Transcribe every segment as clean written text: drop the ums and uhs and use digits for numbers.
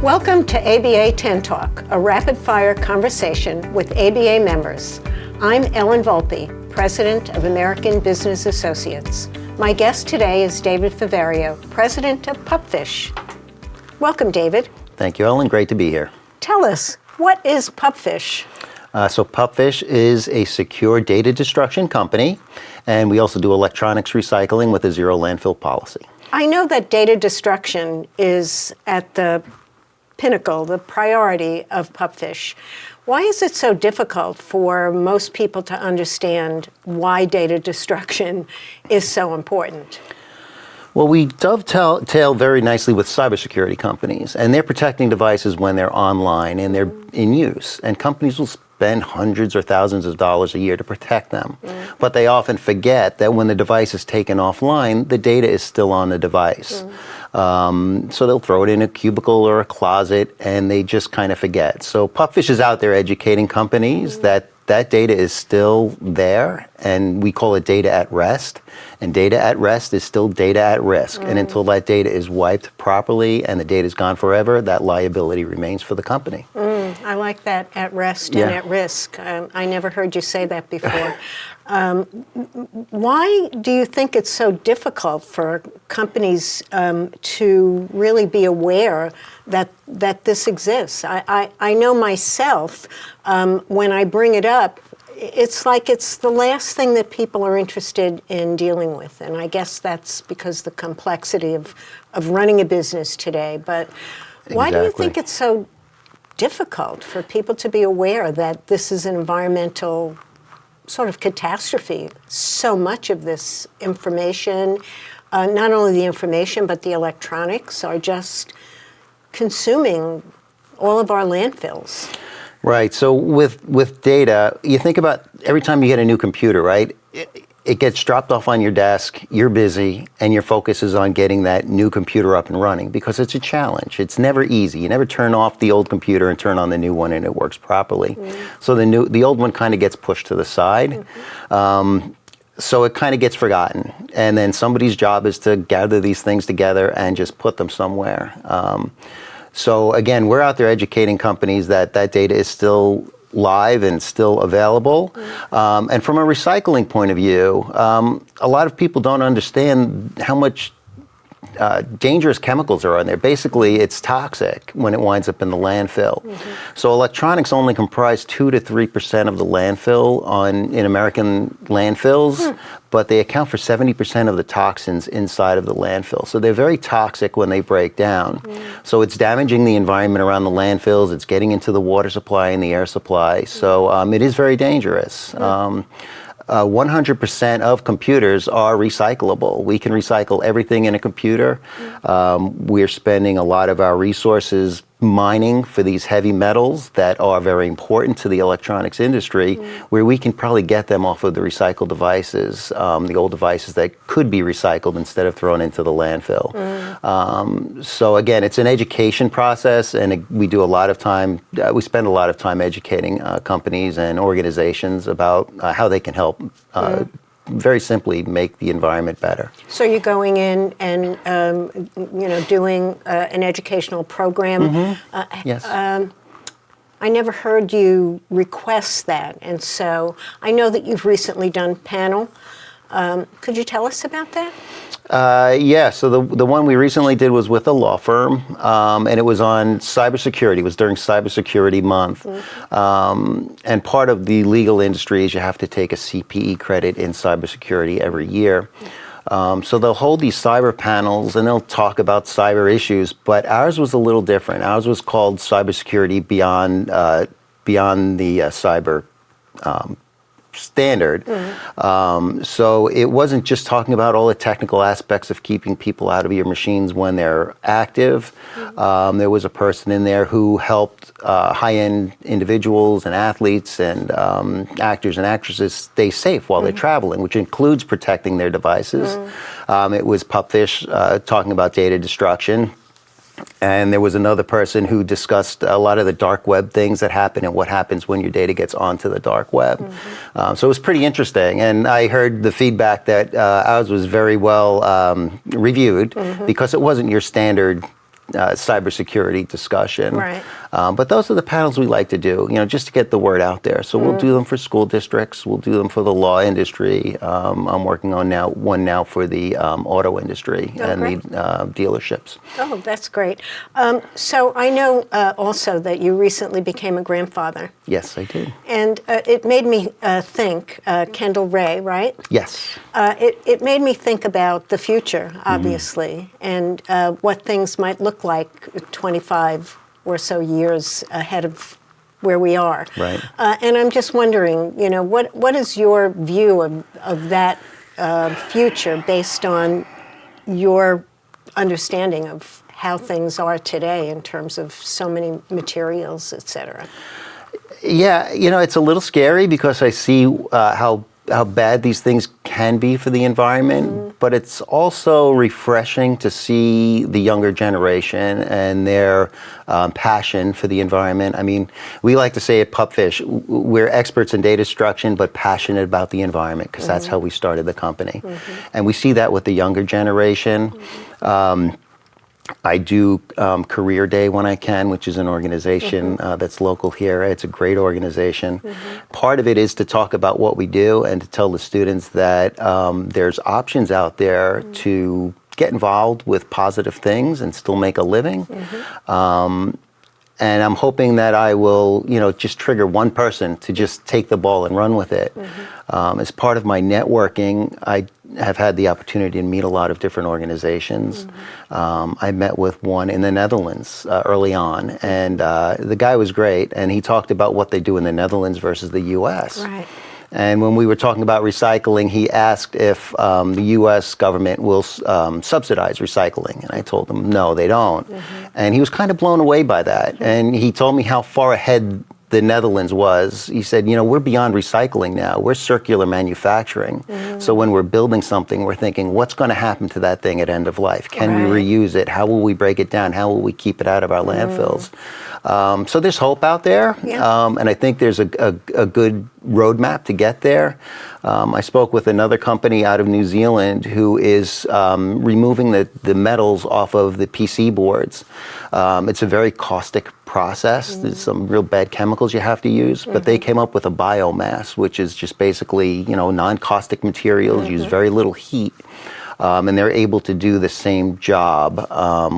Welcome to ABA 10 Talk, a rapid-fire conversation with ABA members. I'm Ellen Volpe, President of American Business Associates. My guest today is David Faverio, President of Pupfish. Welcome, David. Thank you, Ellen. Great to be here. Tell us, what is Pupfish? So Pupfish is a secure data destruction company, and we also do electronics recycling with a zero landfill policy. I know that data destruction is at the pinnacle, the priority of Pupfish. Why is it so difficult for most people to understand why data destruction is so important? Well, we dovetail very nicely with cybersecurity companies, and they're protecting devices when they're online and they're in use. And companies will spend hundreds or thousands of dollars a year to protect them. But they often forget that when the device is taken offline, the data is still on the device. So they'll throw it in a cubicle or a closet, and they just kind of forget. So Pupfish is out there educating companies that data is still there, and we call it data at rest. And data at rest is still data at risk. And until that data is wiped properly and the data is gone forever, that liability remains for the company. I like that, at rest and at risk. I never heard you say that before. Why do you think it's so difficult for companies to really be aware that this exists? I know myself, when I bring it up, it's like it's the last thing that people are interested in dealing with. And I guess that's because the complexity of running a business today. But why do you think it's so difficult for people to be aware that this is an environmental sort of catastrophe? So much of this information, not only the information, but the electronics are just consuming all of our landfills. Right. So with data, you think about every time you get a new computer, right? It gets dropped off on your desk, you're busy, and your focus is on getting that new computer up and running because it's a challenge. It's never easy. You never turn off the old computer and turn on the new one and it works properly. So the old one kind of gets pushed to the side. So it kind of gets forgotten. And then somebody's job is to gather these things together and just put them somewhere. So again, we're out there educating companies that data is still live and still available. And from a recycling point of view, a lot of people don't understand how much dangerous chemicals are on there. Basically, it's toxic when it winds up in the landfill. So electronics only comprise 2 to 3% of the landfill in American landfills, but they account for 70% of the toxins inside of the landfill. So they're very toxic when they break down. So it's damaging the environment around the landfills. It's getting into the water supply and the air supply. So it is very dangerous. 100% of computers are recyclable. We can recycle everything in a computer. We're spending a lot of our resources mining for these heavy metals that are very important to the electronics industry, where we can probably get them off of the recycled devices, the old devices that could be recycled instead of thrown into the landfill. So again, it's an education process, and we do a lot of time, we spend a lot of time educating companies and organizations about how they can help very simply make the environment better. So you're going in and doing an educational program. Yes. I never heard you request that, and so I know that you've recently done panel. Could you tell us about that? Yeah, so the one we recently did was with a law firm, and it was on cybersecurity. It was during Cybersecurity Month. And part of the legal industry is you have to take a CPE credit in cybersecurity every year. So they'll hold these cyber panels and they'll talk about cyber issues, but ours was a little different. Ours was called Cybersecurity Beyond the Cyber Standard. So it wasn't just talking about all the technical aspects of keeping people out of your machines when they're active. There was a person in there who helped high-end individuals and athletes and actors and actresses stay safe while they're traveling, which includes protecting their devices. It was Pupfish talking about data destruction. And there was another person who discussed a lot of the dark web things that happen and what happens when your data gets onto the dark web. So it was pretty interesting. And I heard the feedback that ours was very well reviewed because it wasn't your standard cybersecurity discussion. Right. But those are the panels we like to do, just to get the word out there. So we'll do them for school districts. We'll do them for the law industry. I'm working on one now for the auto industry and great. the dealerships. Oh, that's great. So I know also that you recently became a grandfather. Yes, I did. And it made me think, Kendall Ray, right? Yes. It made me think about the future, obviously, and what things might look like 25 or so years ahead of where we are. Right. And I'm just wondering, what is your view of that future based on your understanding of how things are today in terms of so many materials, et cetera? Yeah, it's a little scary because I see how bad these things can be for the environment, but it's also refreshing to see the younger generation and their passion for the environment. I mean, we like to say at Pupfish, we're experts in data destruction, but passionate about the environment because that's how we started the company. And we see that with the younger generation. I do Career Day when I can, which is an organization that's local here. It's a great organization. Part of it is to talk about what we do and to tell the students that there's options out there to get involved with positive things and still make a living. And I'm hoping that I will, just trigger one person to just take the ball and run with it. As part of my networking, I have had the opportunity to meet a lot of different organizations. I met with one in the Netherlands early on, and the guy was great, and he talked about what they do in the Netherlands versus the U.S. Right. And when we were talking about recycling, he asked if the U.S. government will subsidize recycling. And I told him, no, they don't. And he was kind of blown away by that. And he told me how far ahead the Netherlands was. He said, we're beyond recycling now. We're circular manufacturing. So when we're building something, we're thinking, what's going to happen to that thing at end of life? Can we reuse it? How will we break it down? How will we keep it out of our landfills? So there's hope out there. And I think there's a good roadmap to get there. I spoke with another company out of New Zealand who is removing the metals off of the PC boards. It's a very caustic process. There's some real bad chemicals you have to use, but they came up with a biomass, which is just basically, non-caustic materials, use very little heat, and they're able to do the same job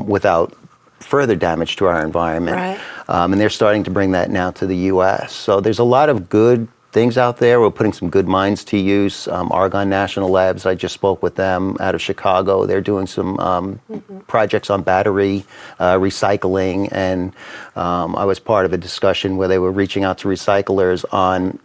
without further damage to our environment. Right. And they're starting to bring that now to the U.S. So there's a lot of good things out there. We're putting some good minds to use. Argonne National Labs, I just spoke with them out of Chicago. They're doing some projects on battery recycling, and I was part of a discussion where they were reaching out to recyclers on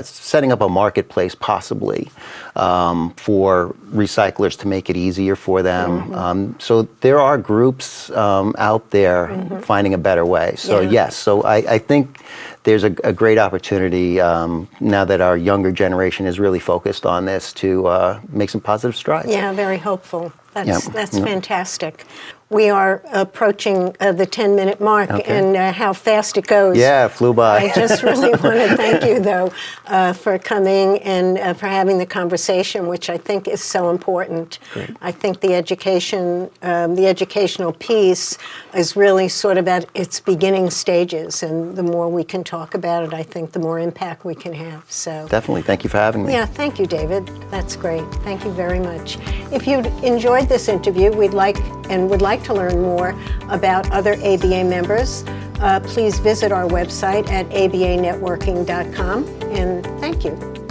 setting up a marketplace possibly for recyclers to make it easier for them. So there are groups out there finding a better way. So yes, so I think there's a great opportunity now that our younger generation is really focused on this to make some positive strides. Yeah, very hopeful. That's fantastic. We are approaching the 10-minute mark, and how fast it goes. Yeah, it flew by. I just really want to thank you, though, for coming and for having the conversation, which I think is so important. Great. I think the educational piece is really sort of at its beginning stages, and the more we can talk about it, I think the more impact we can have. So definitely. Thank you for having me. Yeah, thank you, David. That's great. Thank you very much. If you enjoyed this interview, would like to learn more about other ABA members, please visit our website at abanetworking.com, and thank you.